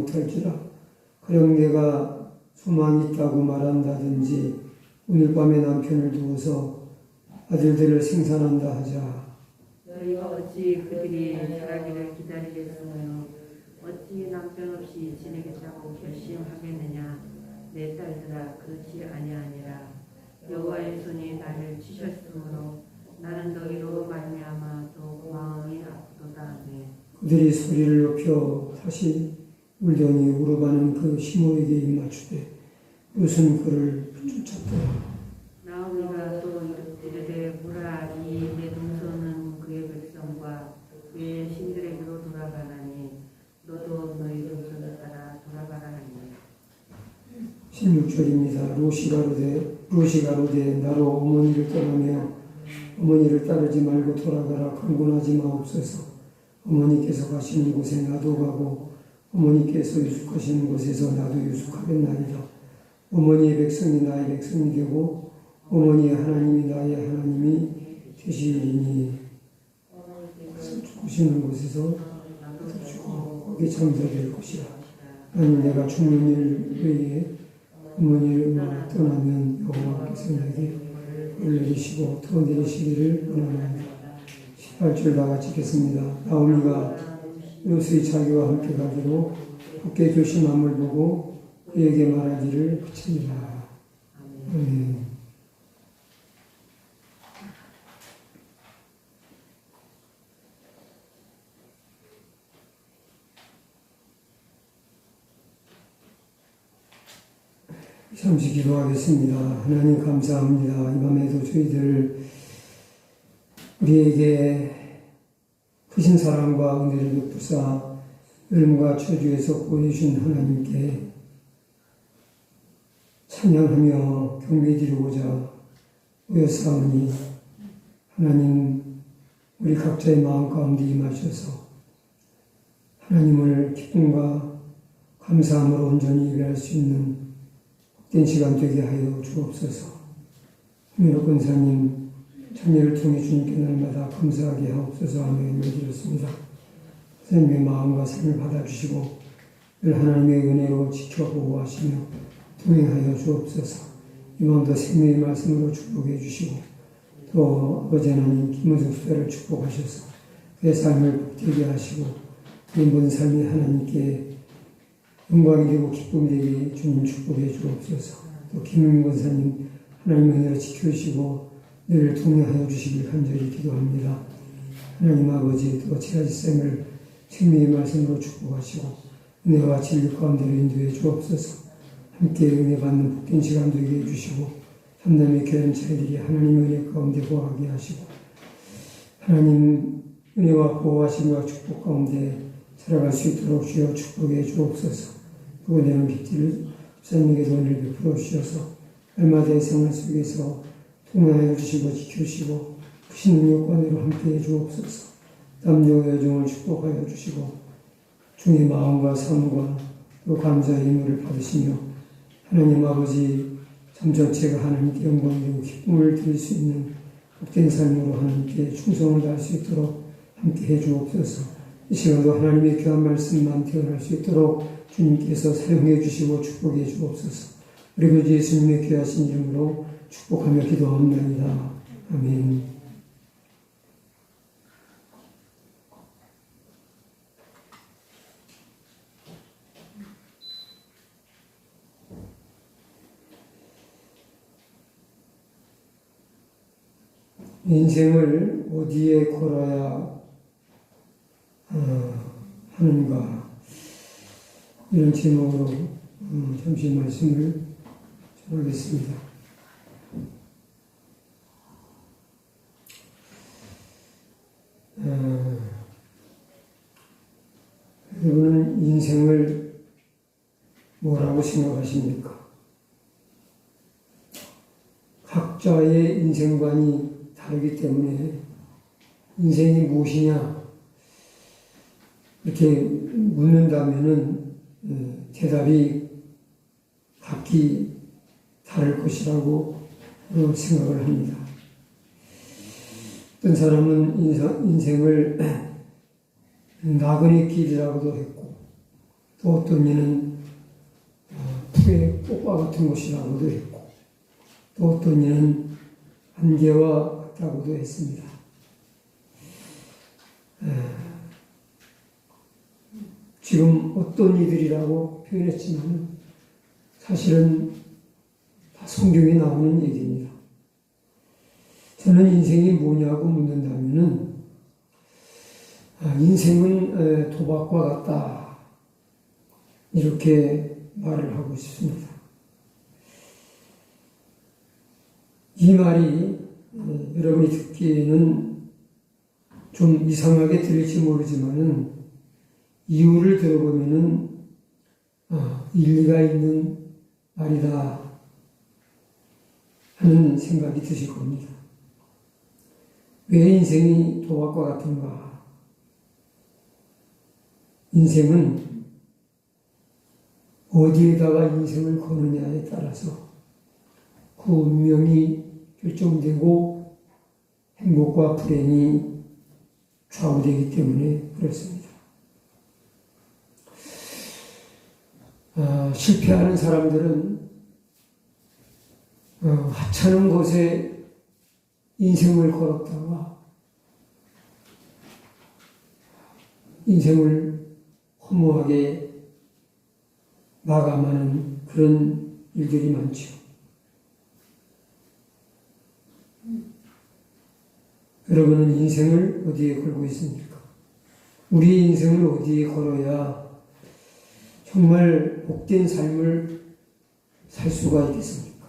못할지라. 가령 내가 소망이 있다고 말한다든지 오늘 밤에 남편을 두어서 아들들을 생산한다 하자. 너희가 어찌 그들이 자라기를 기다리겠으며 어찌 남편 없이 지내겠다고 결심하겠느냐. 내 딸들아, 그렇지 아니하니라. 여호와의 손이 나를 치셨으므로 나는 너희로 말미암아 또 마음이 아프도다. 그들이 소리를 높여 다시 울더니 우르바는 그 시므에게 입맞추되 롯은 그를 쫓았더라. 나오미가 또 이르되 보라, 이 내 동서는 그의 백성과 그의 신들에게로 돌아가나니 너도 너희 동서를 따라 돌아가라 하니. 16절입니다. 롯이 가로되 나로 어머니를 떠나며 어머니를 따르지 말고 돌아가라. 강군하지 마옵소서. 어머니께서 가시는 곳에 나도 가고 어머니께서 유숙하시는 곳에서 나도 유숙하겠나이다. 어머니의 백성이 나의 백성이 되고 어머니의 하나님이 나의 하나님이 되시리니 죽으시는 곳에서 나도 죽고 거기 잠자될 것이라. 나는 내가 죽는 일 외에 어머니를 떠나면 여호와께서 내게 벌을 내리시고 더 내리시기를 원하나이다. 18절 다 같이 읽겠습니다. 나오미가 롯의 자기와 함께 가기로 굳게 결심함을 보고 그에게 말하기를 그치니라. 아멘. 잠시 기도하겠습니다. 하나님 감사합니다. 이 밤에도 저희들 우리에게 크신 사랑과 은혜를 베푸사 여름과 저주에서 구원해주신 하나님께 찬양하며 경배드리고자 모였사오니 하나님 우리 각자의 마음 가운데 임하셔서 하나님을 기쁨과 감사함으로 온전히 예배할 수 있는 복된 시간 되게 하여 주옵소서. 흥미로 권사님 참여를 통해 주님께 날마다 감사하게 하옵소서 하며 기도드렸습니다. 선생님의 마음과 삶을 받아주시고 늘 하나님의 은혜로 지켜보고 하시며 동행하여 주옵소서. 이맘도 생명의 말씀으로 축복해 주시고 또 아버지 하나님 김은숙 수사를 축복하셔서 그의 삶을 복되게 하시고 그 모든 삶이 하나님께 영광이 되고 기쁨이 되게 주님 축복해 주옵소서. 또 김은숙 권사님 하나님 은혜로 지켜주시고 늘 동행하여 주시길 간절히 기도합니다. 하나님 아버지 또 제아지쌤을 생명의 말씀으로 축복하시고 은혜와 진리 가운데로 인도해 주옵소서. 함께 은혜 받는 복된 시간 되게 해주시고 삼남의 교회 차이들이 하나님의 은혜 가운데 거하게 하시고 하나님 은혜와 보호하심과 축복 가운데 살아갈 수 있도록 주여 축복해 주옵소서. 그분의 빚들을 집사님에게도 은혜를 베풀어 주셔서 얼마든지 생활 속에서 통하여 주시고 지켜주시고 크신 능력과 은혜로 함께해 주옵소서. 남녀 여종을 축복하여 주시고 중의 마음과 삶과 또 감사의 인물을 받으시며 하나님 아버지 삶 전체가 하나님께 영광되고 기쁨을 드릴 수 있는 복된 삶으로 하나님께 충성을 다할 수 있도록 함께해 주옵소서. 이 시간도 하나님의 귀한 말씀만 태어날 수 있도록 주님께서 사용해 주시고 축복해 주옵소서. 우리 구 예수님의 귀하신 이름으로 축복하며 기도합니다. 아멘. 인생을 어디에 걸어야 하는가 이런 제목으로 잠시 말씀을 전하겠습니다. 여러분은 인생을 뭐라고 생각하십니까? 각자의 인생관이 다르기 때문에 인생이 무엇이냐 이렇게 묻는다면은 대답이 각기 다를 것이라고 생각을 합니다. 어떤 사람은 인생을 나그네 길이라고도 했고 또 어떤 이는 풀의 꽃과 같은 곳이라고도 했고, 또 어떤 이는 안개와 같다고도 했습니다. 지금 어떤 이들이라고 표현했지만 사실은 다 성경에 나오는 얘기입니다. 저는 인생이 뭐냐고 묻는다면은 인생은 도박과 같다, 이렇게 말을 하고 싶습니다. 이 말이 여러분이 듣기에는 좀 이상하게 들릴지 모르지만은 이유를 들어보면은 일리가 있는 말이다 하는 생각이 드실 겁니다. 왜 인생이 도박과 같은가? 인생은 어디에다가 인생을 거느냐에 따라서 그 운명이 결정되고 행복과 불행이 좌우되기 때문에 그렇습니다. 실패하는 사람들은 하찮은 것에 인생을 걸었다가 인생을 허무하게 마감하는 그런 일들이 많죠. 여러분은 인생을 어디에 걸고 있습니까? 우리 인생을 어디에 걸어야 정말 복된 삶을 살 수가 있겠습니까?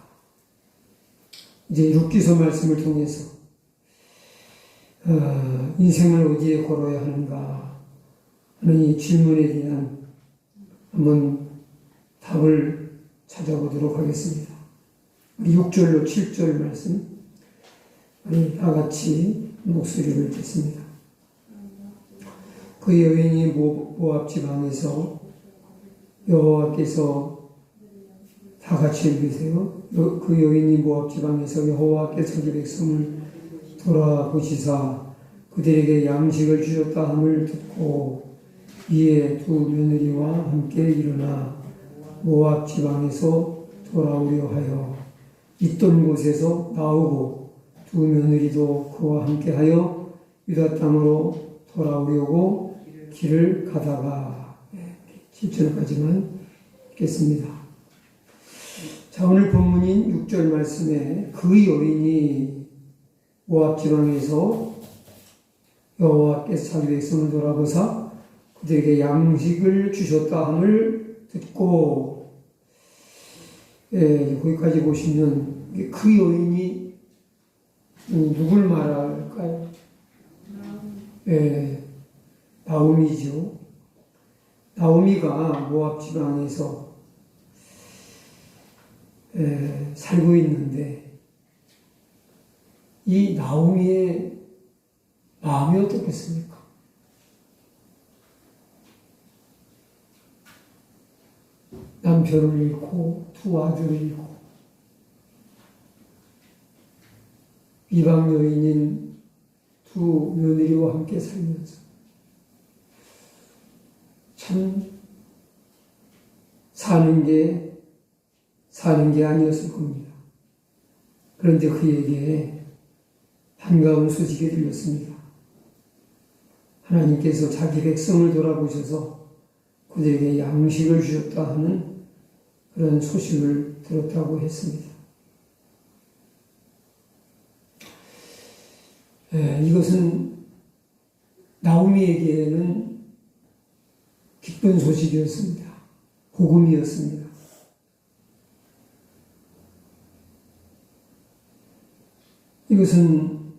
이제 룻기서 말씀을 통해서 인생을 어디에 걸어야 하는가 하는 이 질문에 대한 한번 답을 찾아보도록 하겠습니다. 우리 6절로 7절 말씀 우리 다 같이 목소리를 듣습니다. 그 여인이 모압 지방에서 여호와께서 다 같이 읽으세요. 그 여인이 모압 지방에서 여호와께서 자기 백성을 돌아보시사 그들에게 양식을 주셨다 함을 듣고 이에 두 며느리와 함께 일어나 모압 지방에서 돌아오려 하여 있던 곳에서 나오고 두 며느리도 그와 함께하여 유다 땅으로 돌아오려고 길을 가다가 7절까지만 읽겠습니다. 자, 오늘 본문인 6절 말씀에 그 여인이 모압 지방에서 여호와께서 자기 백성을 돌아보사 그들에게 양식을 주셨다 함을 듣고, 거기까지 보시면 그 여인이 누굴 말할까요? 나오미죠. 나오미가 모압 지방에서 살고 있는데 이 나오미의 마음이 어떻겠습니까? 남편을 잃고 두 아들을 잃고 이방 여인인 두 며느리와 함께 살면서 참 사는 게 아니었을 겁니다. 그런데 그에게 반가운 소식이 들렸습니다. 하나님께서 자기 백성을 돌아보셔서 그들에게 양식을 주셨다 하는 그런 소식을 들었다고 했습니다. 이것은 나오미에게는 기쁜 소식이었습니다. 복음이었습니다. 이것은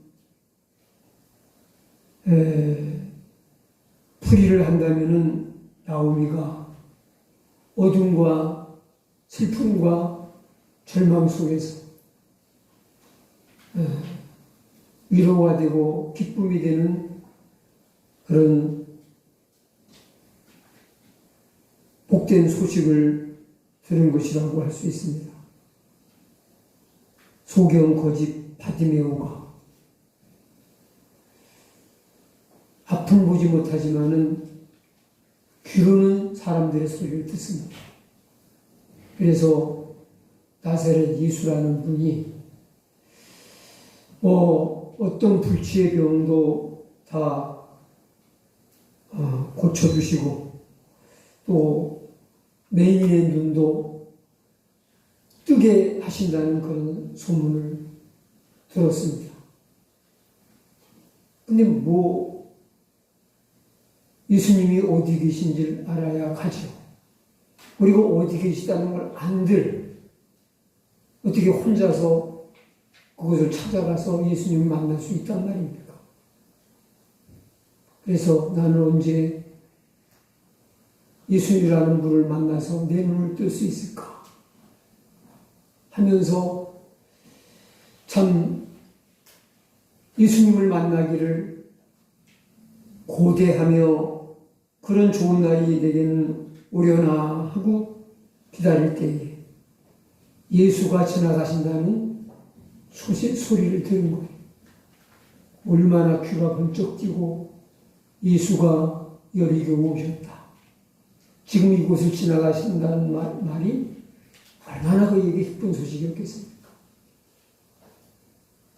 풀이를 한다면은 나오미가 어둠과 슬픔과 절망 속에서 위로가 되고 기쁨이 되는 그런 복된 소식을 들은 것이라고 할 수 있습니다. 소경 거집 바디메오가 앞을 보지 못하지만은 귀로는 사람들의 소리를 듣습니다. 그래서 나사렛 예수라는 분이 어떤 불치의 병도 다 고쳐주시고 또 매인의 눈도 뜨게 하신다는 그런 소문을 들었습니다. 근데 예수님이 어디 계신지를 알아야 가죠. 그리고 어디 계시다는 걸 안들 어떻게 혼자서 그것을 찾아가서 예수님을 만날 수 있단 말입니까? 그래서 나는 언제 예수님이라는 분을 만나서 내 눈을 뜰 수 있을까 하면서 참 예수님을 만나기를 고대하며 그런 좋은 날이 내게는 오려나 하고 기다릴 때에 예수가 지나가신다는 소리를 들은 거예요. 얼마나 귀가 번쩍 뛰고 예수가 여리고 오셨다. 지금 이곳을 지나가신다는 말이 얼마나 그에게 기쁜 소식이었겠습니까?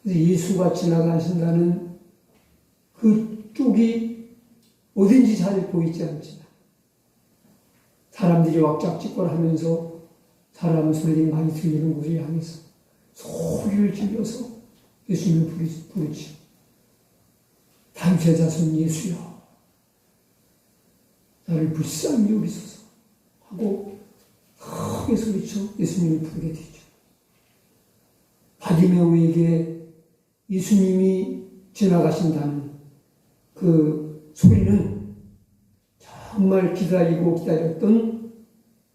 그래서 예수가 지나가신다는 그 쪽이 어딘지 잘 보이지 않지만 사람들이 왁작지껄 하면서 사람 소리 많이 들리는 곳을 향해서 소리를 질러서 예수님을 부르지. 다윗의 자손 예수여 나를 불쌍히 여기소서 하고 크게 소리쳐 예수님을 부르게 되죠. 바디메오에게 예수님이 지나가신다는 그 소리는 정말 기다리고 기다렸던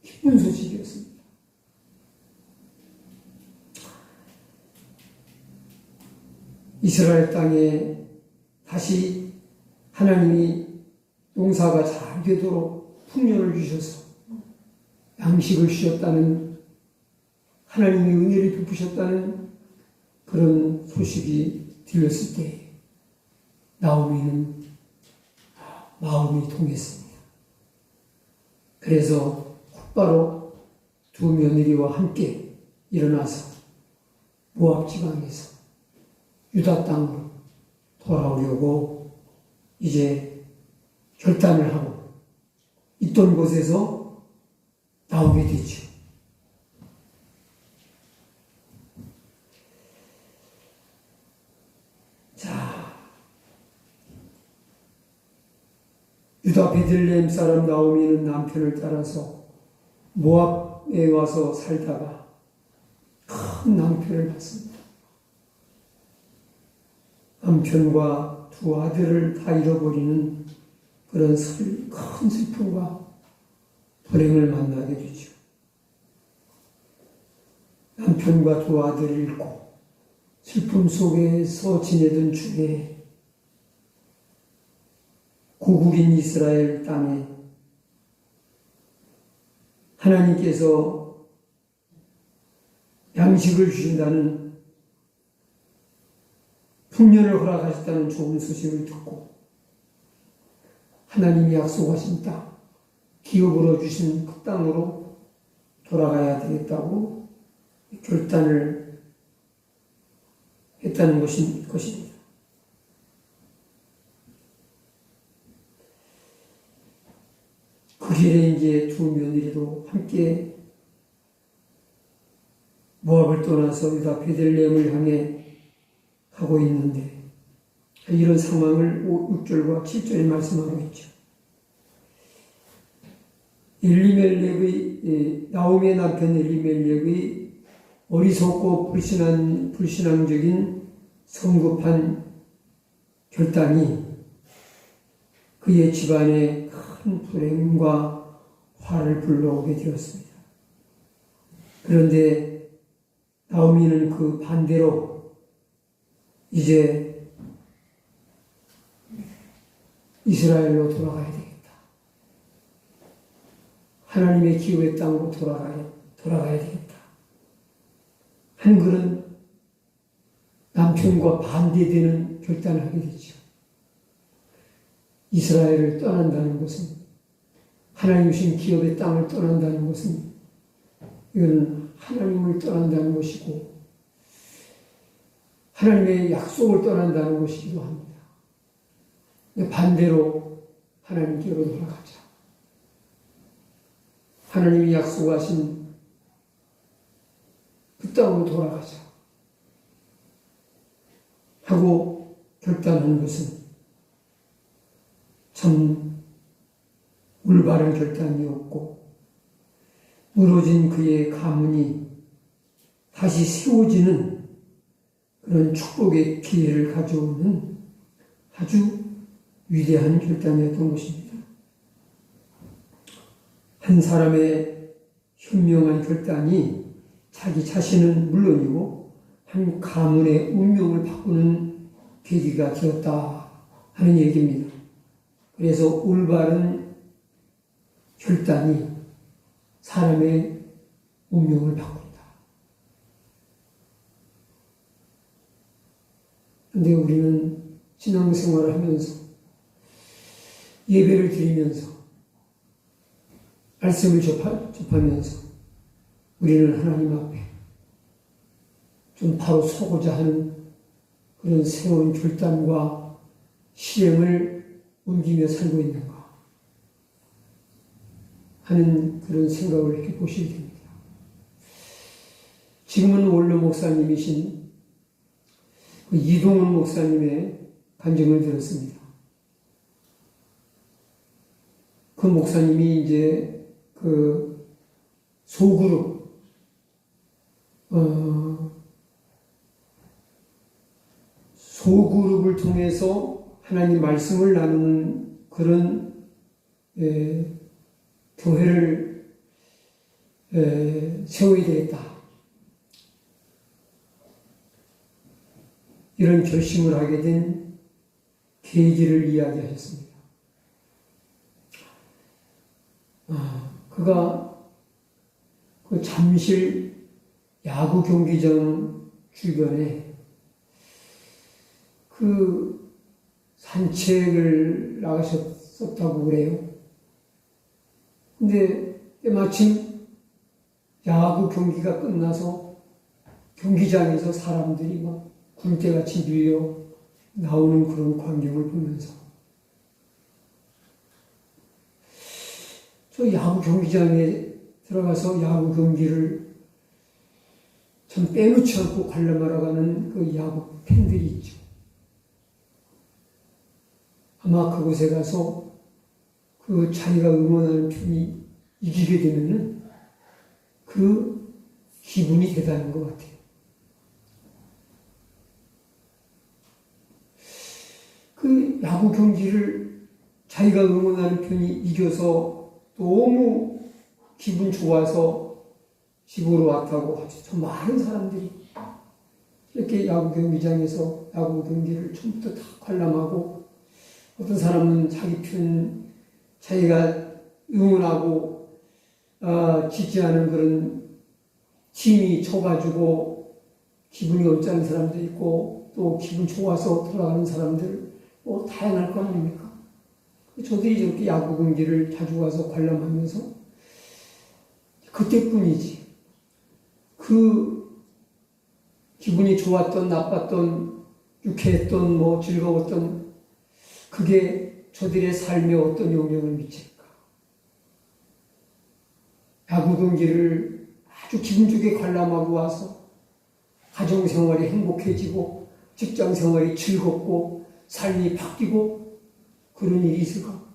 기쁜 소식이었습니다. 이스라엘 땅에 다시 하나님이 농사가 잘 되도록 풍년을 주셔서 양식을 주셨다는 하나님의 은혜를 베푸셨다는 그런 소식이 들렸을 때 나오미는 마음이 동했습니다. 그래서 곧바로 두 며느리와 함께 일어나서 모압 지방에서 유다 땅으로 돌아오려고 이제 결단을 하고 있던 곳에서 나오게 되죠. 자, 유다 베들레헴 사람 나오미는 남편을 따라서 모압에 와서 살다가 큰 낭패를 받습니다. 남편과 두 아들을 다 잃어버리는 그런 큰 슬픔과 불행을 만나게 되죠. 남편과 두 아들을 잃고 슬픔 속에서 지내던 중에 고국인 이스라엘 땅에 하나님께서 양식을 주신다는 풍년을 허락하셨다는 좋은 소식을 듣고 하나님이 약속하신 땅, 기업으로 주신 그 땅으로 돌아가야 되겠다고 결단을 했다는 것입니다. 그 길에 이제 두 며느리도 함께 모압을 떠나서 유다 베들레헴을 향해 가고 있는데 이런 상황을 6절과 7절에 말씀하고 있죠. 나오미의 남편 엘리멜렉의 어리석고 불신앙적인 성급한 결단이 그의 집안에 큰 불행과 화를 불러오게 되었습니다. 그런데 나오미는 그 반대로 이제 이스라엘로 돌아가야 되겠다. 하나님의 기업의 땅으로 돌아가야 되겠다. 한 그런 남편과 반대되는 결단을 하게 되죠. 이스라엘을 떠난다는 것은 하나님 주신 기업의 땅을 떠난다는 것은 이건 하나님을 떠난다는 것이고 하나님의 약속을 떠난다는 것이기도 합니다. 근데 반대로 하나님께로 돌아가자. 하나님이 약속하신 그 땅으로 돌아가자 하고 결단한 것은 참 올바른 결단이었고 무너진 그의 가문이 다시 세워지는 그런 축복의 기회를 가져오는 아주 위대한 결단이었던 것입니다. 한 사람의 현명한 결단이 자기 자신은 물론이고 한 가문의 운명을 바꾸는 계기가 되었다 하는 얘기입니다. 그래서 올바른 결단이 사람의 운명을 바꾼다. 그런데 우리는 신앙생활을 하면서 예배를 드리면서 말씀을 접하면서 우리는 하나님 앞에 좀 바로 서고자 하는 그런 새로운 결단과 실행을 옮기며 살고 있는가 하는 그런 생각을 해보셔야 됩니다. 지금은 원로 목사님이신 그 이동훈 목사님의 간증을 들었습니다. 그 목사님이 이제 그 소그룹을 통해서 하나님 말씀을 나누는 그런 교회를 세워야 되겠다. 이런 결심을 하게 된 계기를 이야기하셨습니다. 그가 그 잠실 야구 경기장 주변에 그 산책을 나가셨었다고 그래요. 근데 마침 야구 경기가 끝나서 경기장에서 사람들이 막 굴대같이 밀려 나오는 그런 광경을 보면서 저 야구 경기장에 들어가서 야구 경기를 참 빼놓지 않고 관람하러 가는 그 야구 팬들이 있죠. 아마 그곳에 가서 그 자기가 응원하는 편이 이기게 되면은 그 기분이 대단한 것 같아요. 그 야구 경기를 자기가 응원하는 편이 이겨서 너무 기분 좋아서 집으로 왔다고 하죠. 참 많은 사람들이 이렇게 야구 경기장에서 야구 경기를 처음부터 다 관람하고 어떤 사람은 자기 편, 자기가 응원하고 지지하는 그런 팀이 쳐가지고 기분이 없지 사람도 있고 또 기분 좋아서 돌아가는 사람들 뭐 다양할 거 아닙니까? 저들이 저렇게 야구 경기를 자주 가서 관람하면서 그때뿐이지 그 기분이 좋았던 나빴던 유쾌했던 뭐 즐거웠던 그게 저들의 삶에 어떤 영향을 미칠까? 야구 경기를 아주 기분 좋게 관람하고 와서 가정생활이 행복해지고 직장생활이 즐겁고 삶이 바뀌고 그런 일이 있을까?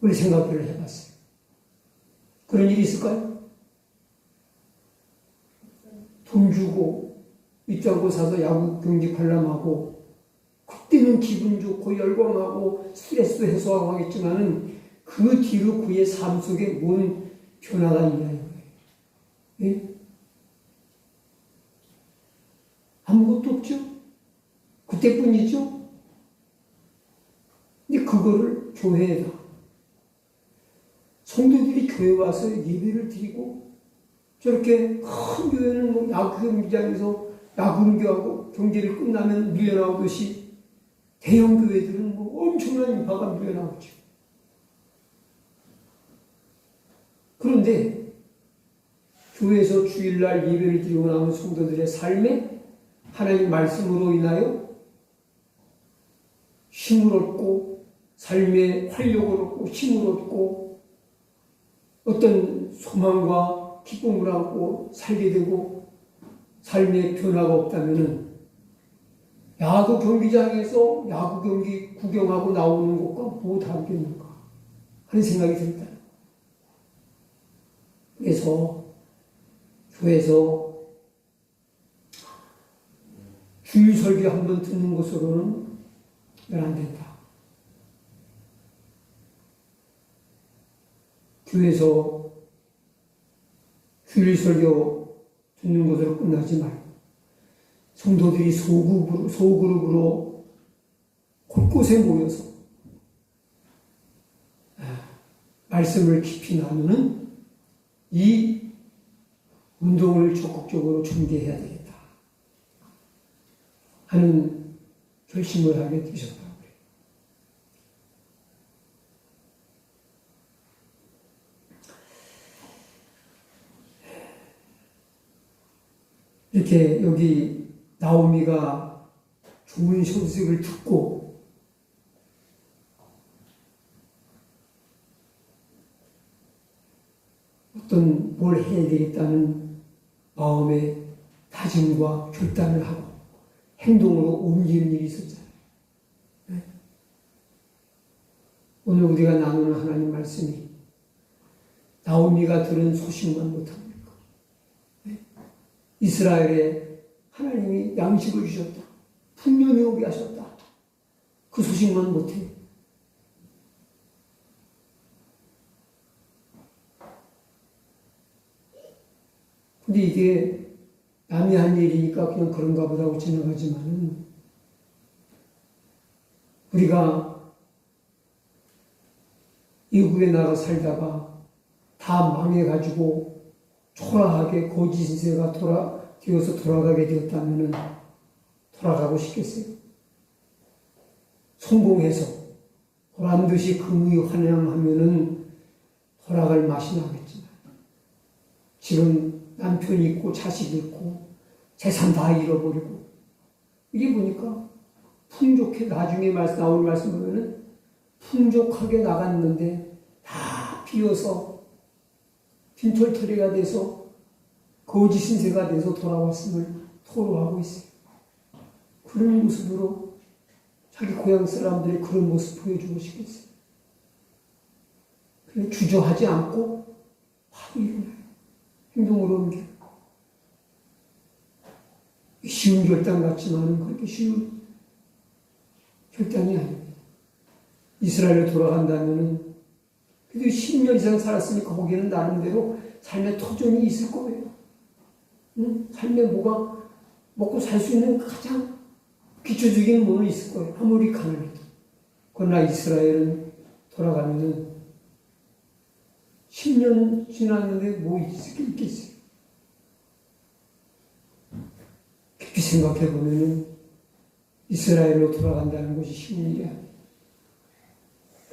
우리 생각을 해봤어요. 그런 일이 있을까요? 돈 주고 있다고 사서 야구 경기 관람하고 그때는 기분 좋고 열광하고 스트레스도 해소하고 하겠지만은 그 뒤로 그의 삶 속에 뭔 변화가 있냐 이거예요. 예? 아무것도 없죠? 그때뿐이죠? 근데 그거를 교회에다 성도들이 교회 와서 예배를 드리고 저렇게 큰 교회는 뭐 야구 경기장에서 야구 경기를 끝나면 밀려나오듯이 대형 교회들은 뭐 엄청난 인파가 밀려나오죠. 그런데 교회에서 주일날 예배를 드리고 나온 성도들의 삶에 하나님 말씀으로 인하여 힘을 얻고 삶의 활력을 얻고 힘을 얻고 어떤 소망과 기쁨을 안고 살게 되고 삶의 변화가 없다면은 야구 경기장에서 야구 경기 구경하고 나오는 것과 뭐 다르겠는가 하는 생각이 듭니다. 그래서 교회에서 주일 설교 한번 듣는 것으로는 안 된다. 교회에서 주일 설교 듣는 것으로 끝나지 말고 성도들이 소그룹으로 곳곳에 모여서 말씀을 깊이 나누는 이 운동을 적극적으로 전개해야 되겠다 하는 결심을 하게 되셨다고 그래요. 이렇게 여기 나오미가 좋은 소식을 듣고 어떤 뭘 해야 되겠다는 마음의 다짐과 결단을 하고 행동으로 옮기는 일이 있었잖아요. 네? 오늘 우리가 나누는 하나님 말씀이 나오미가 들은 소식만 못합니까? 네? 이스라엘에 하나님이 양식을 주셨다. 풍년이 오게 하셨다. 그 소식만 못해요. 근데 이게 남이 한 일이니까 그냥 그런가 보다 하고 지나가지만은 우리가 외국에 나가 살다가 다 망해가지고 초라하게 거짓 인생가 되어서 돌아가게 되었다면은 돌아가고 싶겠어요? 성공해서 보란 듯이 금이 환영하면은 돌아갈 맛이 나겠지만 지금 남편이 있고 자식이 있고 재산 다 잃어버리고 이게 보니까 풍족해 나중에 나오는 말씀 보면은 풍족하게 나갔는데 다 비어서 빈털터리가 돼서 거짓 신세가 돼서 돌아왔음을 토로하고 있어요. 그런 모습으로 자기 고향 사람들이 그런 모습 보여주고 싶겠어요. 그래 주저하지 않고 바로 일어나요. 행동으로 옮겨. 쉬운 결단 같지만은 그렇게 쉬운 결단이 아닙니다. 이스라엘로 돌아간다면은 그래도 10년 이상 살았으니까 거기는 나름대로 삶의 터전이 있을 거예요. 응? 삶에 뭐가 먹고 살 수 있는 가장 기초적인 뭐는 있을 거예요. 아무리 가난해도. 그러나 이스라엘은 돌아가면은 10년 지났는데 뭐 있겠어요? 깊이 생각해 보면은 이스라엘로 돌아간다는 것이 쉬운 일이 아니에요.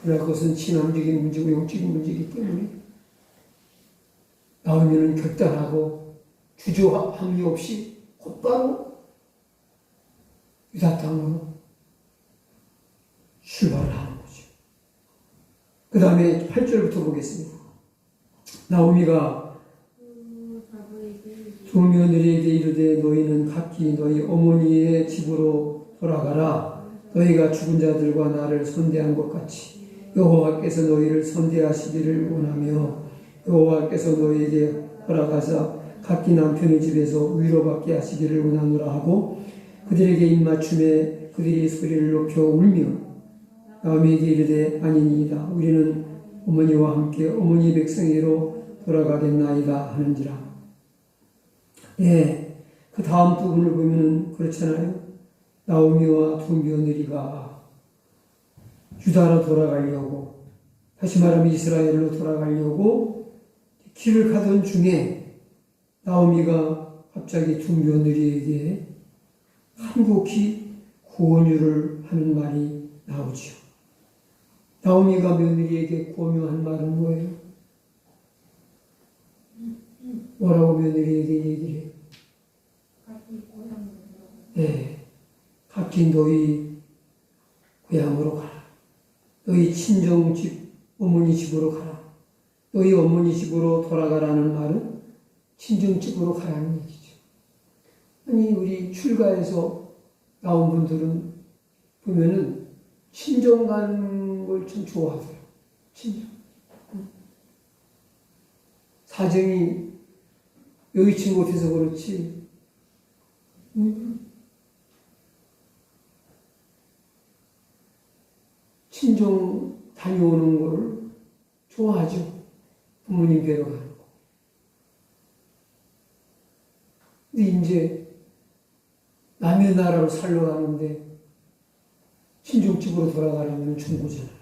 그러나 그것은 신앙적인 문제고 영적인 문제이기 때문에 나오면은 결단하고 주저함이 없이 곧바로 유다 땅으로 출발을 하는 거죠. 그 다음에 8절부터 보겠습니다. 나오미가 두 며느리에게 이르되 너희는 각기 너희 어머니의 집으로 돌아가라. 너희가 죽은 자들과 나를 선대한 것 같이 여호와께서 너희를 선대하시기를 원하며 여호와께서 너희에게 허락하사 각기 남편의 집에서 위로받게 하시기를 원하노라 하고 그들에게 입맞춤에 그들이 소리를 높여 울며 나오미에게 이르되 아니니이다. 우리는 어머니와 함께 어머니 백성에게로 돌아가겠나이다 하는지라. 예, 그 다음 부분을 보면은 그렇잖아요. 나오미와 두 며느리가 유다로 돌아가려고, 다시 말하면 이스라엘로 돌아가려고 길을 가던 중에 나오미가 갑자기 두 며느리에게 한곡히 권유를 하는 말이 나오죠. 나오미가 며느리에게 권유한 말은 뭐예요? 뭐라고 며느리에게 얘기를 해요? 네, 각기 너희 고향으로 가라. 너희 친정집 어머니 집으로 가라. 너희 어머니 집으로 돌아가라는 말은 친정집으로 가라는 얘기죠. 아니 우리 출가해서 나온 분들은 보면은 친정 가는 걸 좀 좋아하세요. 친정. 사정이 여의치 못해서 그렇지. 친정 다녀오는 거를 좋아하죠. 부모님 뵈러 가는 거. 근데 이제 남의 나라로 살러 가는데 친정집으로 돌아가려면 중고잖아요.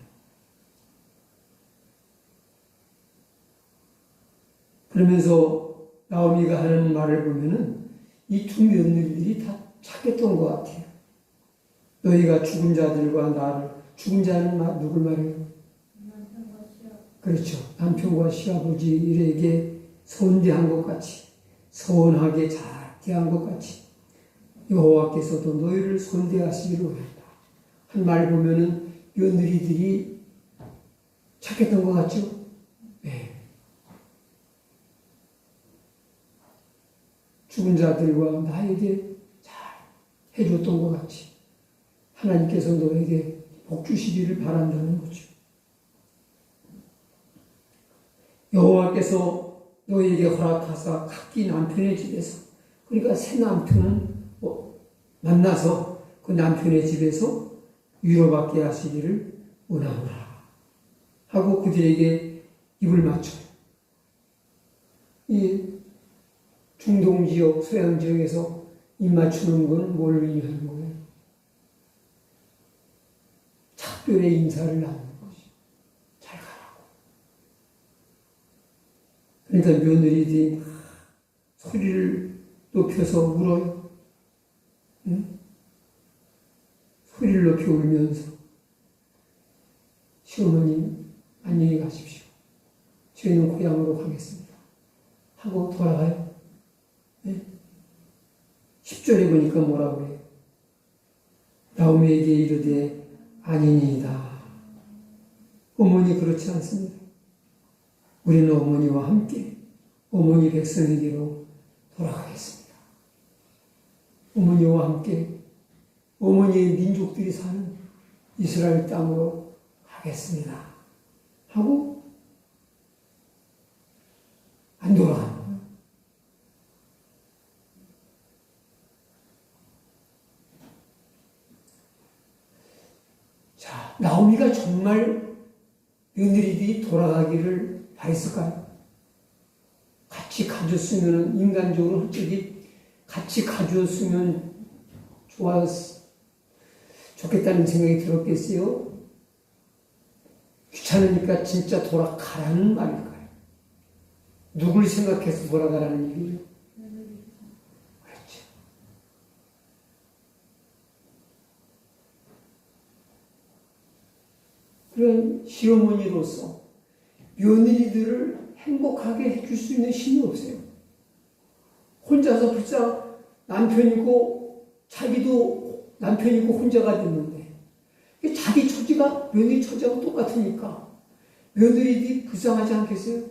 그러면서 나오미가 하는 말을 보면은 이 두 며느리들이 다 착했던 것 같아요. 너희가 죽은 자들과 나를, 죽은 자는 누굴 말해요? 그렇죠. 남편과 시아버지에게 선대한 것 같이, 선하게 잘 대한 것 같이 여호와께서도 너희를 선대하시기를 원한다. 한 말 보면은 며느리들이 착했던 것 같죠? 네. 죽은 자들과 나에게 잘 해줬던 것 같이 하나님께서 너에게 복 주시기를 바란다는 거죠. 여호와께서 너에게 허락하사 각기 남편의 집에서, 그러니까 새 남편은 만나서 그 남편의 집에서 위로받게 하시기를 원하노라 하고 그들에게 입을 맞춰요. 이 중동 지역, 서양 지역에서 입 맞추는 건 뭘 의미하는 거예요? 작별의 인사를 나누는 거지. 잘 가라고. 그러니까 며느리들이 소리를 높여서 울어요. 응? 소리를 높여 울면서 시어머님 안녕히 가십시오. 저희는 고향으로 가겠습니다. 하고 돌아가요. 네? 10절에 보니까 뭐라고 해요? 나오미에게 이르되 아니니이다. 어머니 그렇지 않습니다. 우리는 어머니와 함께 어머니 백성에게로 돌아가겠습니다. 어머니와 함께 어머니의 민족들이 사는 이스라엘 땅으로 가겠습니다. 하고 안 돌아가는 거예요. 자, 나오미가 정말 며느리들이 돌아가기를 바랬을까요? 같이 가줬으면, 인간적으로 솔직히 같이 가줬으면 좋겠다는 생각이 들었겠어요? 귀찮으니까 진짜 돌아가라는 말일까요? 누굴 생각해서 돌아가라는 얘기예요? 그렇죠. 그런 시어머니로서 며느리들을 행복하게 해줄 수 있는 힘이 없어요. 혼자서 불쌍 남편이고 자기도 남편이고 혼자가 됐는데 자기 처지가 며느리 처지하고 똑같으니까 며느리들이 불쌍하지 않겠어요?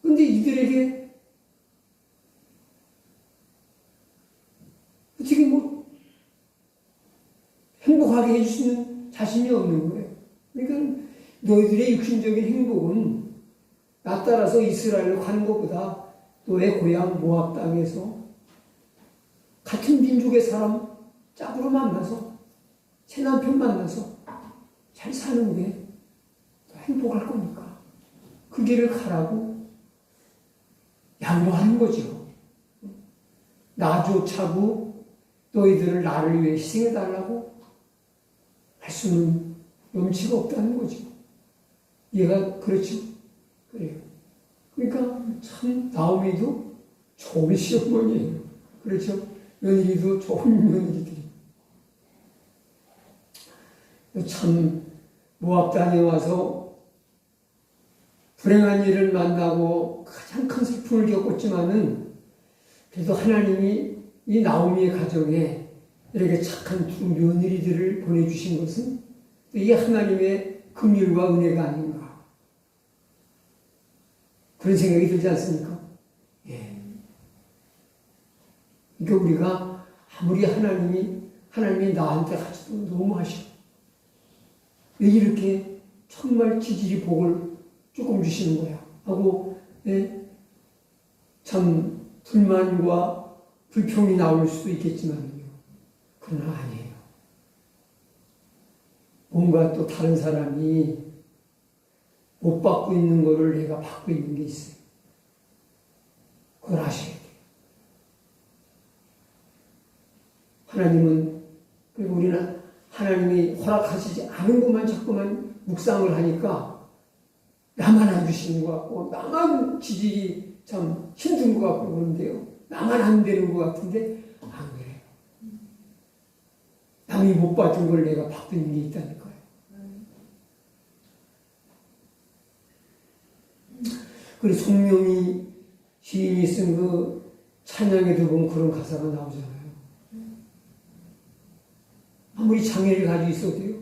근데 이들에게 어떻게 행복하게 해줄 수 있는 자신이 없는 거예요. 그러니까 너희들의 육신적인 행복은 나 따라서 이스라엘로 가는 것보다 너의 고향 모압 땅에서 같은 민족의 사람 짝으로 만나서 새 남편 만나서 잘 사는 게 더 행복할 거니까 그 길을 가라고 양보하는 거죠. 나조차고 너희들을 나를 위해 희생해달라고 할 수는 염치가 없다는 거죠. 얘가 그렇죠. 그래요. 그러니까 참 나오미도 좋은 시어머니예요. 그렇죠. 며느리도 좋은 며느리들이. 참 모압 땅에 와서 불행한 일을 만나고 가장 큰 슬픔 슬픔을 겪었지만은 그래도 하나님이 이 나오미의 가정에 이렇게 착한 두 며느리들을 보내주신 것은 이게 하나님의 긍휼과 은혜가 아닌가 그런 생각이 들지 않습니까? 예. 그러니까 우리가 아무리 하나님이 나한테 하지도 너무 하셔. 왜 이렇게 정말 지질이 복을 조금 주시는 거야? 하고 예? 참 불만과 불평이 나올 수도 있겠지만요. 그러나 아니에요. 뭔가 또 다른 사람이 못 받고 있는 거를 내가 받고 있는 게 있어요. 그걸 아셔야 돼요. 하나님은, 그리고 우리는 하나님이 허락하시지 않은 것만 자꾸만 묵상을 하니까 나만 안 주시는 것 같고, 나만 지질이 참 힘든 것 같고 그런데요. 나만 안 되는 것 같은데, 안 그래요. 남이 못 받은 걸 내가 받고 있는 게 있다니까요. 그리고 송명이 시인이 쓴 그 찬양에도 보면 그런 가사가 나오잖아요. 아무리 장애를 가지고 있어도요.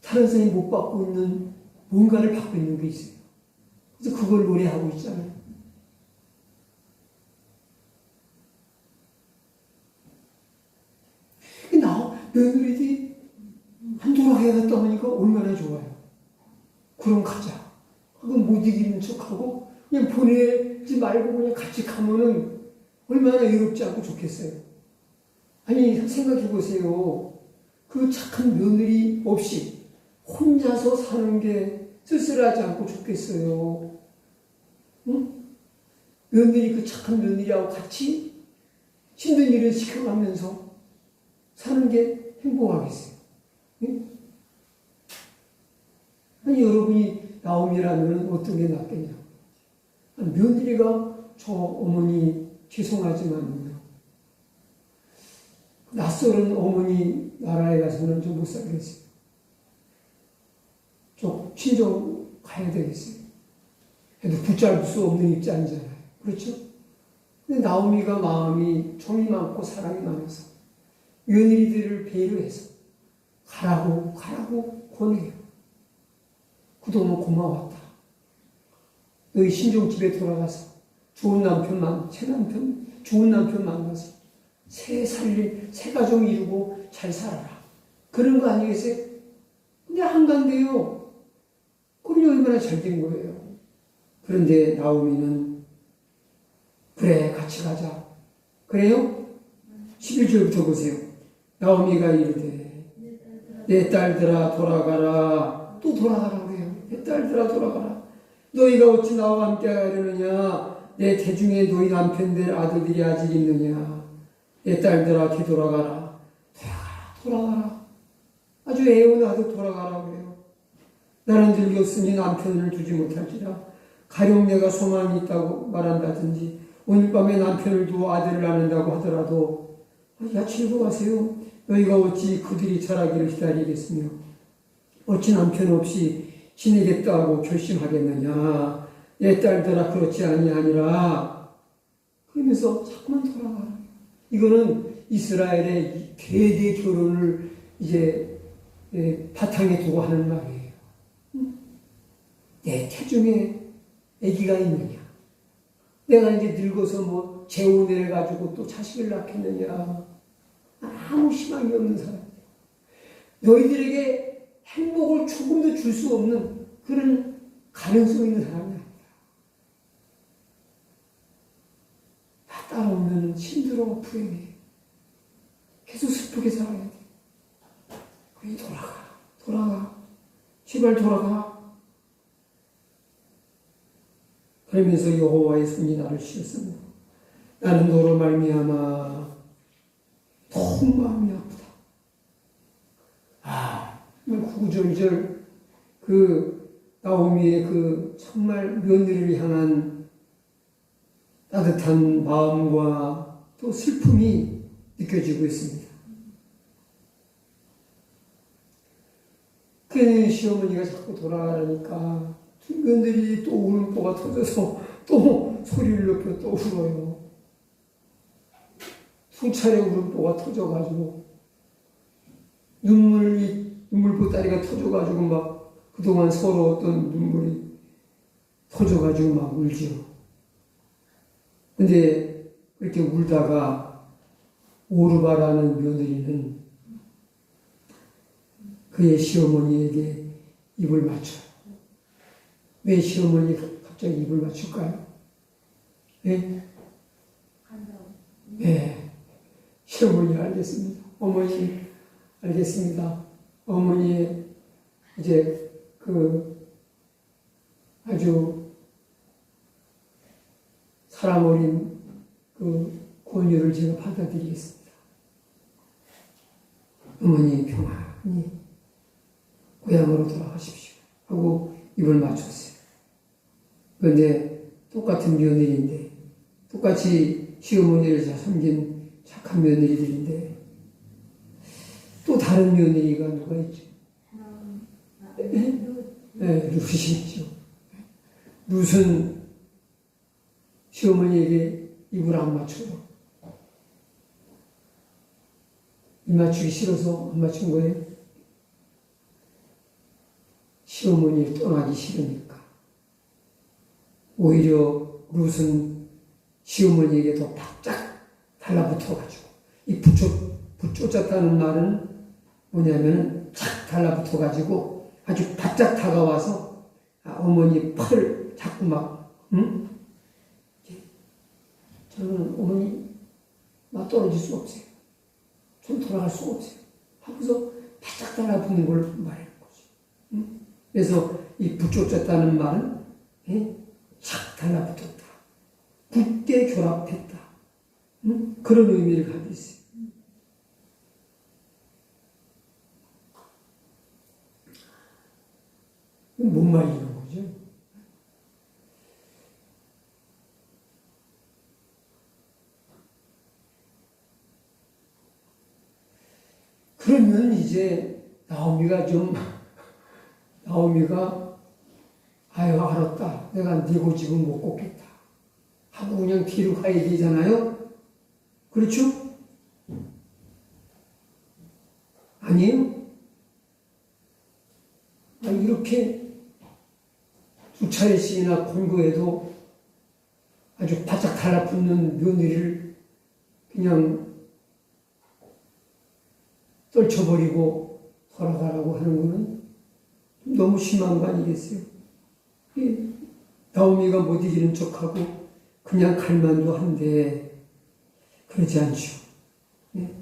다른 사람이 못 받고 있는 뭔가를 받고 있는 게 있어요. 그래서 그걸 노래하고 있잖아요. 며느리들이 한 돌아가야 갔다 오니까 얼마나 좋아요. 그럼 가자. 그건 못 이기는 척하고 그냥 보내지 말고 그냥 같이 가면은 얼마나 외롭지 않고 좋겠어요. 아니 생각해 보세요. 그 착한 며느리 없이 혼자서 사는 게 쓸쓸하지 않고 좋겠어요. 응? 며느리 그 착한 며느리하고 같이 힘든 일을 지켜가면서 사는 게 행복하겠어요. 응? 아니 여러분이 나옴이라면 어떤 게 낫겠냐. 며느리가 저 어머니 죄송하지만요. 낯설은 어머니 나라에 가서는 좀 못 살겠어요. 좀 친정 가야 되겠어요. 그래도 붙잡을 수 없는 입장이잖아요. 그렇죠? 근데 나오미가 마음이 정이 많고 사랑이 많아서 며느리들을 배려해서 가라고 권해요. 그동안 고마웠다. 너희 신종집에 돌아가서 좋은 남편 만나서 새 가정 이루고 잘 살아라. 그런 거 아니겠어요? 근데 한간데요. 그럼이 얼마나 잘 된 거예요. 그런데 나오미는 그래 같이 가자. 그래요? 11절부터 보세요. 나오미가 이르되 내 딸들아 돌아가라. 또 돌아가라 그래요. 내 딸들아 돌아가라. 너희가 어찌 나와 함께 가려느냐. 내 태중에 너희 남편들 아들들이 아직 있느냐. 내 딸들아 되돌아가라. 돌아가라. 아주 애원하듯 돌아가라 그래요. 나는 늙었으니 남편을 두지 못할지라. 가령 내가 소망이 있다고 말한다든지 오늘 밤에 남편을 두어 아들을 낳는다고 하더라도 야 즐거워하세요. 너희가 어찌 그들이 자라기를 기다리겠으며 어찌 남편 없이 지내겠다고 결심하겠느냐. 내 딸들아 그렇지 아니하니라. 그러면서 자꾸만 돌아가라. 이거는 이스라엘의 대대 결혼을 이제 바탕에 두고 하는 말이에요. 내 태중에 아기가 있느냐. 내가 이제 늙어서 뭐 재혼을 해가지고 또 자식을 낳겠느냐. 아무 희망이 없는 사람. 너희들에게 행복을 조금도 줄 수 없는 그런 가능성 있는 사람이 아니다. 나 따라오면 힘들어 불행해. 계속 슬프게 살아야 돼. 그래 돌아가. 제발 돌아가. 그러면서 여호와의 손이 나를 씌웠습니다. 나는 너로 말미암아 너무 마음이 아프다. 구구절절 그 나오미의 그 정말 며느리를 향한 따뜻한 마음과 또 슬픔이 느껴지고 있습니다. 그 시어머니가 자꾸 돌아가니까 며느리 또 울음보가 터져서 또 소리를 높여 또 울어요. 두 차례 울음보가 터져가지고 눈물보따리가 터져가지고 막 그동안 서러웠던 눈물이 터져가지고 막 울죠. 근데 그렇게 울다가 오르바라는 며느리는 그의 시어머니에게 입을 맞춰요. 왜 시어머니 갑자기 입을 맞출까요? 네? 네. 시어머니 알겠습니다. 어머니 알겠습니다. 어머니의 이제 아주 사랑 어린 권유를 제가 받아들이겠습니다. 어머니 평안히 고향으로 돌아가십시오 하고 입을 맞췄어요. 그런데 똑같은 며느리인데 똑같이 시어머니를 잘 섬긴 착한 며느리들인데 또 다른 며느리가 누가 있죠? 네, 룻이죠. 룻은 시어머니에게 입을 안 맞춰요. 입 맞추기 싫어서 안 맞춘 거예요. 시어머니를 떠나기 싫으니까. 오히려 룻은 시어머니에게 더 바짝 달라붙어가지고 이 붙쫓았다는 말은 뭐냐면 착 달라붙어가지고 아주 바짝 다가와서 어머니 팔을 자꾸 막 저는 어머니 나 떨어질 수 없어요. 좀 돌아갈 수 없어요. 하면서 바짝 달라붙는 걸 말하는 거죠. 그래서 이 붙쫓았다는 말은 착 달라붙었다. 굳게 결합했다. 그런 의미를 가지고 있어요. 뭔 말이는 거죠? 그러면 이제 나오미가 아유 알았다. 내가 네 고집은 못 꼽겠다. 하고 그냥 뒤로 가야 되잖아요. 그렇죠? 아니에요? 이렇게 두 차례씩이나 권고해도 아주 바짝 달라붙는 며느리를 그냥 떨쳐버리고 돌아가라고 하는 것은 너무 심한 거 아니겠어요? 나오미가 못 이기는 척하고 그냥 갈만도 한데 그러지 않죠. 네.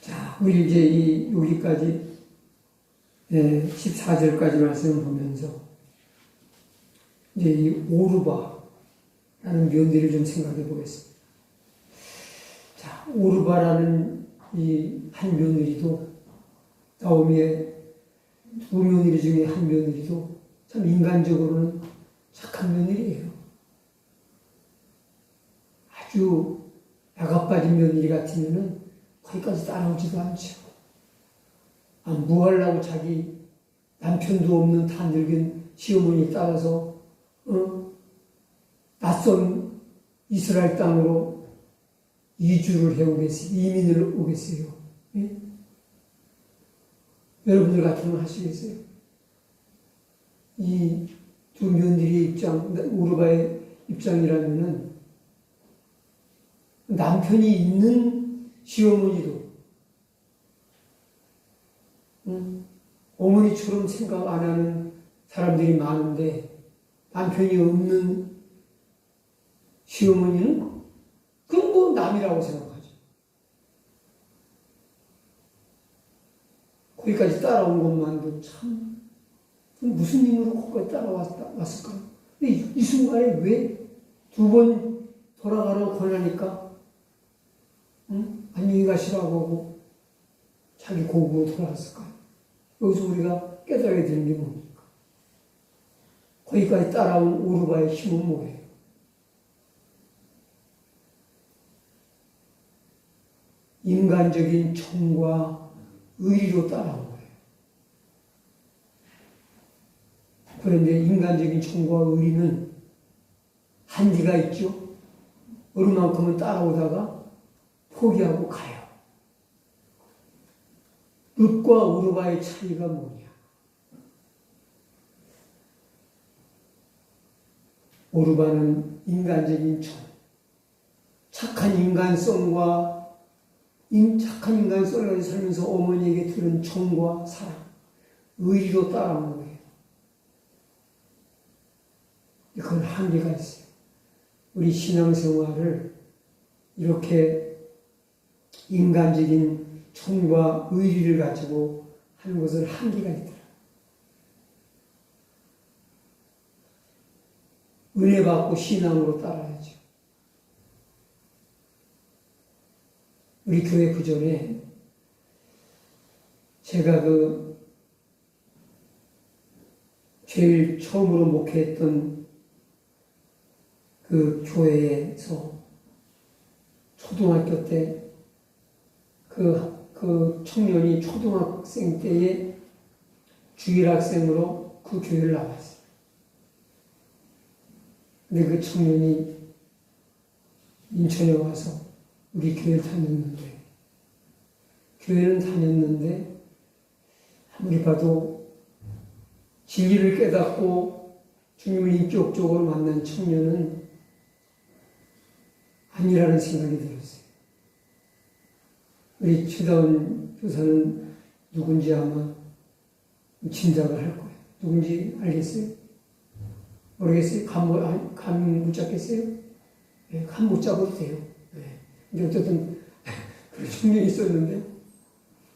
자, 우리 이제 여기까지 14절까지 말씀을 보면서 이제 이 오르바라는 며느리를 좀 생각해 보겠습니다. 자, 오르바라는 이 한 며느리도 나오미의 두 며느리 중에 한 며느리도 참 인간적으로는 착한 며느리예요. 아주 야가 빠진 며느리 같으면은 거기까지 따라오지도 않죠. 뭐 하려고 자기 남편도 없는 다 늙은 시어머니 따라서 낯선 이스라엘 땅으로 이주를 해오겠어요. 이민을 오겠어요. 예? 여러분들 같으면 하시겠어요? 이 두 며느리의 입장, 오르바의 입장이라면은 남편이 있는 시어머니도 어머니처럼 생각 안 하는 사람들이 많은데 남편이 없는 시어머니는 그건 뭐 남이라고 생각하죠. 거기까지 따라온 것만도 참 무슨 힘으로 거기까지 따라왔을까요? 근데 이 순간에 왜 두 번 돌아가라고 권하니까 안녕히 가시라고 하고 자기 고국으로 돌아왔을까요? 여기서 우리가 깨달아야 되는 게 뭡니까? 거기까지 따라온 오르바의 힘은 뭐예요? 인간적인 정과 의리로 따라온 거예요. 그런데 인간적인 정과 의리는 한계가 있죠. 어느만큼은 따라오다가 포기하고 가요. 룻과 오르바의 차이가 뭐냐? 오르바는 인간적인 정, 착한 인간성과 착한 인간성을 살면서 어머니에게 들은 정과 사랑, 의리로 따라오는 거예요. 그건 한계가 있어요. 우리 신앙생활을 이렇게 인간적인 정과 의리를 가지고 하는 것은 한계가 있더라. 은혜 받고 신앙으로 따라야죠. 우리 교회 그 전에 제가 제일 처음으로 목회했던 그 교회에서 초등학교 때 그 청년이 초등학생 때에 주일학생으로 그 교회를 나왔어요. 근데 그 청년이 인천에 와서 우리 교회를 다녔는데 아무리 봐도 진리를 깨닫고 주님을 인격적으로 만난 청년은 아니라는 생각이 들었어요. 우리 최다운 교사는 누군지 아마 짐작을 할 거예요. 누군지 알겠어요? 모르겠어요? 감 못 잡겠어요? 네, 감 못 잡아도 돼요. 네. 근데 어쨌든 그런 청년이 있었는데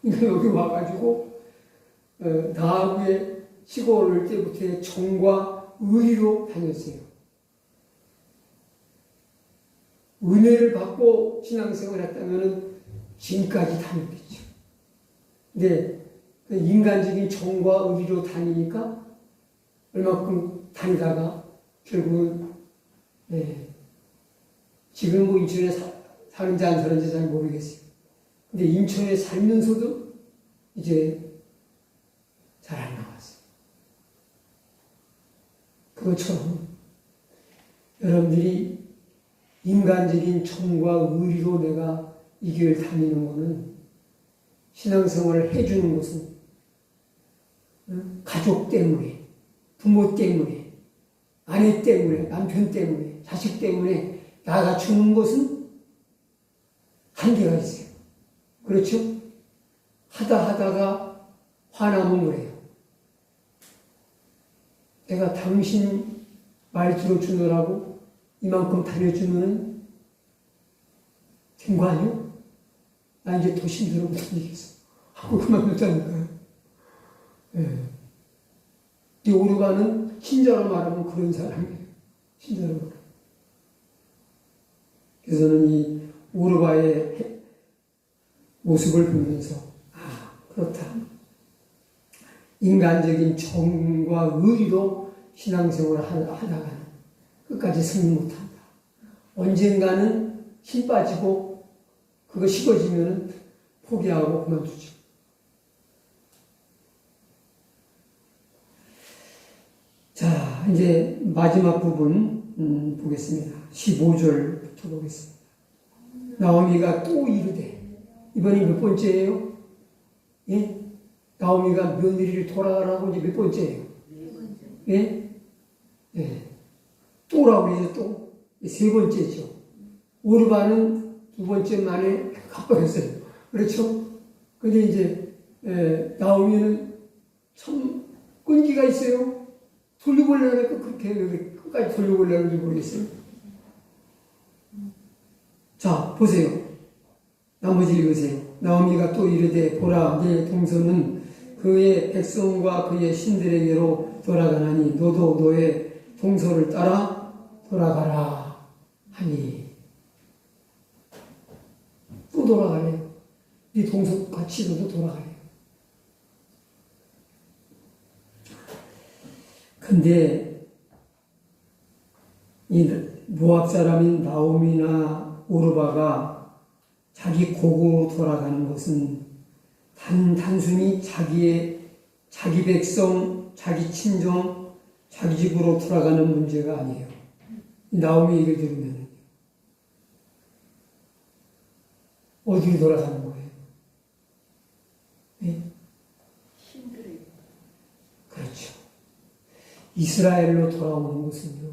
여기 와가지고 다하구에 시골 때부터 정과 의리로 다녔어요. 은혜를 받고 신앙생활을 했다면 지금까지 다녔겠죠. 근데 인간적인 정과 의리로 다니니까 얼마큼 다니다가 결국은 지금 뭐 인천에 사는지 안 사는지 잘 모르겠어요. 근데 인천에 살면서도 이제 잘 안 나왔어요. 그것처럼 여러분들이 인간적인 정과 의리로 내가 이 교회를 다니는 것은 신앙생활을 해주는 것은 가족 때문에, 부모 때문에, 아내 때문에, 남편 때문에, 자식 때문에 나가 주는 것은 한계가 있어요. 그렇죠? 하다가 화나면 그래요. 내가 당신 말 들어주느라고 이만큼 다녀주면은 된 거 아니요? 나 이제 더 힘들어 못하겠어. 하고 그만뒀다니까요. 이 오르가는 신자로 말하면 그런 사람이에요. 신자로 말하면. 그래서 저는 이 오르가의 모습을 보면서 그렇다. 인간적인 정과 의리로 신앙생활을 하다가는 끝까지 승리 못한다. 언젠가는 힘 빠지고 그거 식어지면 포기하고 그만두죠. 자, 이제 마지막 부분 보겠습니다. 15절부터 보겠습니다. 나오미가 또 이르되, 이번이 몇 번째예요? 예? 나오미가 며느리를 돌아가라고 이제 몇 번째예요? 네 번째. 예? 예. 또라고 해서 또 세 번째죠. 오르바는 두 번째 만에 갚아했어요. 그렇죠? 근데 이제 나오미는 참 끈기가 있어요. 돌려보려니까 그렇게 끝까지 돌려보려는지 모르겠어요. 자, 보세요. 나머지 읽으세요. 나오미가 또 이르되 보라 내 동서는 그의 백성과 그의 신들에게로 돌아가나니 너도 너의 동서를 따라 돌아가라 하니. 또 돌아가래요. 네 동서 같이 너도 돌아가래요. 근데 이 모압 사람인 나오미나 오르바가 자기 고국으로 돌아가는 것은 단순히 자기 백성, 자기 친정, 자기 집으로 돌아가는 문제가 아니에요. 나오미 얘기를 들으면 어디로 돌아가는 거예요? 네? 신들의 그렇죠. 이스라엘로 돌아오는 것은요,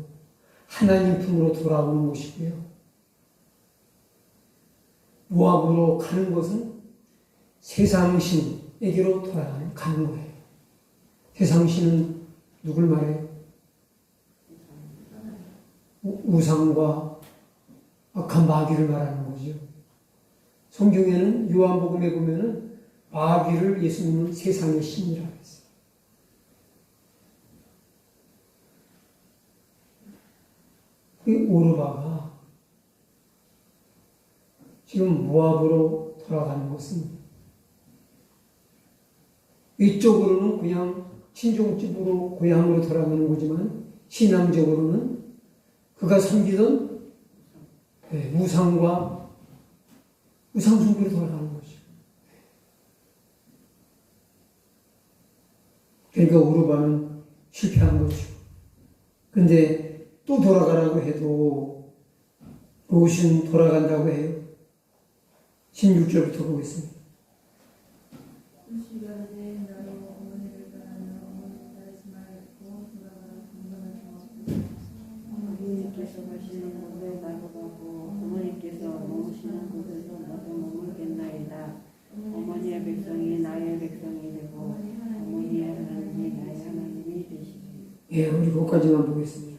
하나님 품으로 돌아오는 것이고요. 모압으로 가는 것은 세상신에게로 가는 거예요. 세상신은 누굴 말해요? 우상과 악한 마귀를 말하는 거죠. 성경에는 요한복음에 보면은 마귀를 예수님은 세상의 신이라고 했어요. 이 오르바가 지금 모압으로 돌아가는 것은 이쪽으로는 그냥 친정집으로 고향으로 돌아가는 거지만 신앙적으로는 그가 섬기던 우상과 우상 숭배로 돌아가는 거죠. 그러니까 오르바는 실패한 거죠. 근데 또 돌아가라고 해도 롯은 돌아간다고 해요. 16절부터 보겠습니다. 그 시간에 나로 어머니를 따르며 어머니 따르지 말고 돌아가라 공간을 정하고 어머니께서 가시는 곳에 나도 가고 어머니께서 머무시는 곳에서 나도 머물겠나이다. 어머니의 백성이 나의 백성이 되고 어머니의 하나님이 나의 하나님이 되시리. 예, 우리 거기까지만 보겠습니다.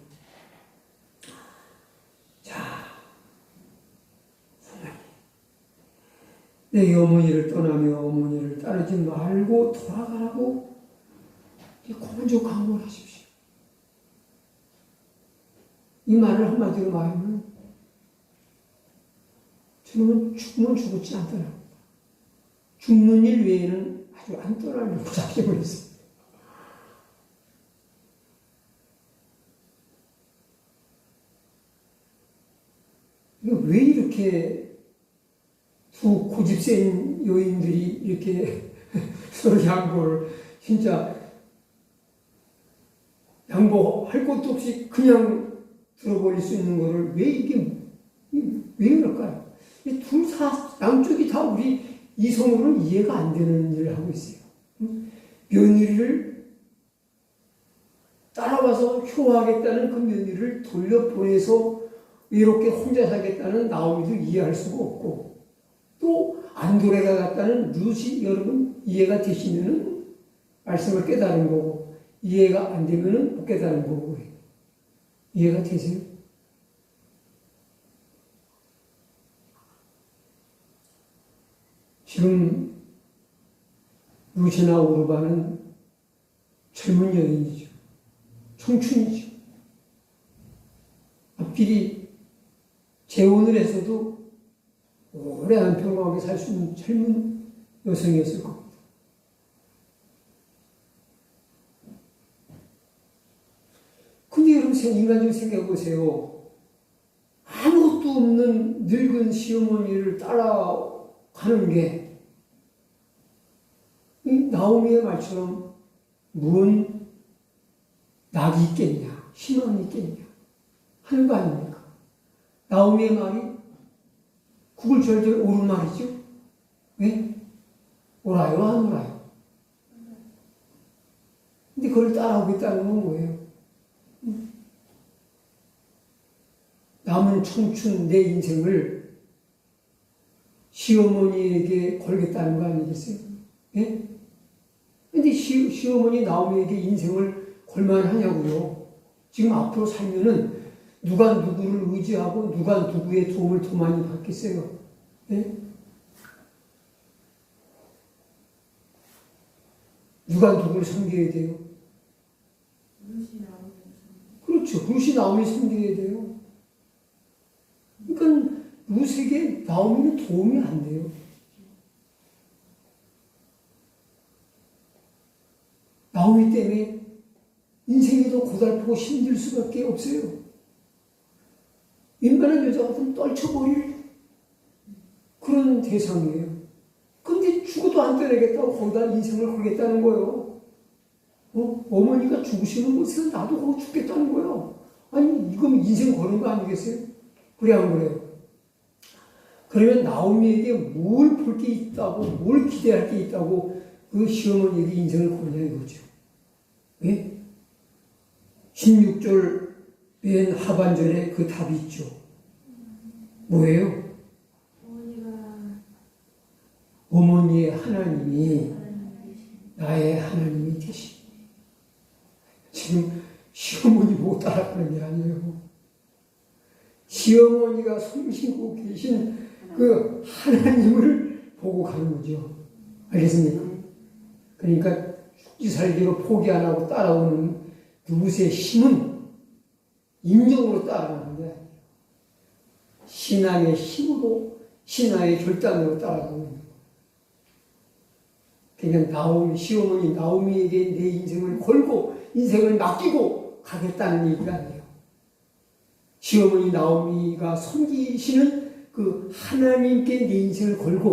자, 내 어머니를 떠나며 어머니를 따르지 말고 돌아가라고 먼저 강론하십시오. 이 말을 한마디로 말하면 저놈은 죽으면 죽었지 안 떠납니다. 죽는 일 외에는 아주 안 떠나려고 작정을 했습니다. 왜 이렇게 두 고집센 여인들이 이렇게 서로 양보를 진짜 양보할 것도 없이 그냥 들어버릴 수 있는 거를 왜 그럴까요? 둘 다, 양쪽이 다 우리 이성으로는 이해가 안 되는 일을 하고 있어요. 며느리를 따라와서 효하겠다는 그 며느리를 돌려보내서 이렇게 혼자 살겠다는 나오미도 이해할 수가 없고, 또 안 돌아가겠다는 룻이 여러분 이해가 되시면은 말씀을 깨달은 거고, 이해가 안 되면은 못 깨달은 거고. 이해가 되세요? 지금 룻이나 오르바는 젊은 여인이죠. 청춘이죠. 앞길이 재혼을 해서도 오래 안평하게 살 수 있는 젊은 여성이었을 겁니다. 근데 여러분 인간적으로 생각해 보세요. 아무것도 없는 늙은 시어머니를 따라가는 게 이 나오미의 말처럼 무슨 낙이 있겠냐, 희망이 있겠냐 하는 거 아닙니까? 나오미의 말이 구글절절 옳은 말이죠. 왜? 옳아요, 안 옳아요? 근데 그걸 따라오고 있다는 건 뭐예요? 남은 청춘 내 인생을 시어머니에게 걸겠다는 거 아니겠어요? 예? 근데 시어머니 나오미에게 인생을 걸만하냐고요. 지금 앞으로 살면은 누가 누구를 의지하고 누가 누구의 도움을 더 많이 받겠어요? 예? 누가 누구를 섬겨야 돼요? 그렇죠. 룻이 나오미 섬겨야 돼요. 그러니까 룻에게 나오미는 도움이 안 돼요. 나오미 때문에 인생이 더 고달프고 힘들 수밖에 없어요. 웬만한 여자 같으면 떨쳐버릴 그런 대상이에요. 근데 죽어도 안 떠내겠다고 거기다 인생을 걸겠다는 거예요. 어머니가 죽으시는 곳에서 나도 거기 죽겠다는 거예요. 아니, 이건 인생 거는 거 아니겠어요? 그래, 안 그래요? 그러면 나오미에게 뭘 볼 게 있다고, 뭘 기대할 게 있다고 그 시어머니에게 인생을 거냐 이거죠. 예? 16절 맨 하반절에 그 답이 있죠. 뭐예요? 어머니의 하나님이 나의 하나님이 되시니. 지금 시어머니 보고 따라가는 게 아니에요. 시어머니가 섬기고 계신 그 하나님을 보고 가는 거죠. 알겠습니까? 그러니까 죽기 살기로 포기 안 하고 따라오는 그것의 힘은 인정으로 따라가는 게 아니에요. 신앙의 힘으로, 신앙의 결단으로 따라가는 거예요. 그냥 시어머니 나오미에게 내 인생을 걸고 인생을 맡기고 가겠다는 얘기가 아니에요. 시어머니 나오미가 섬기시는 그 하나님께 내 인생을 걸고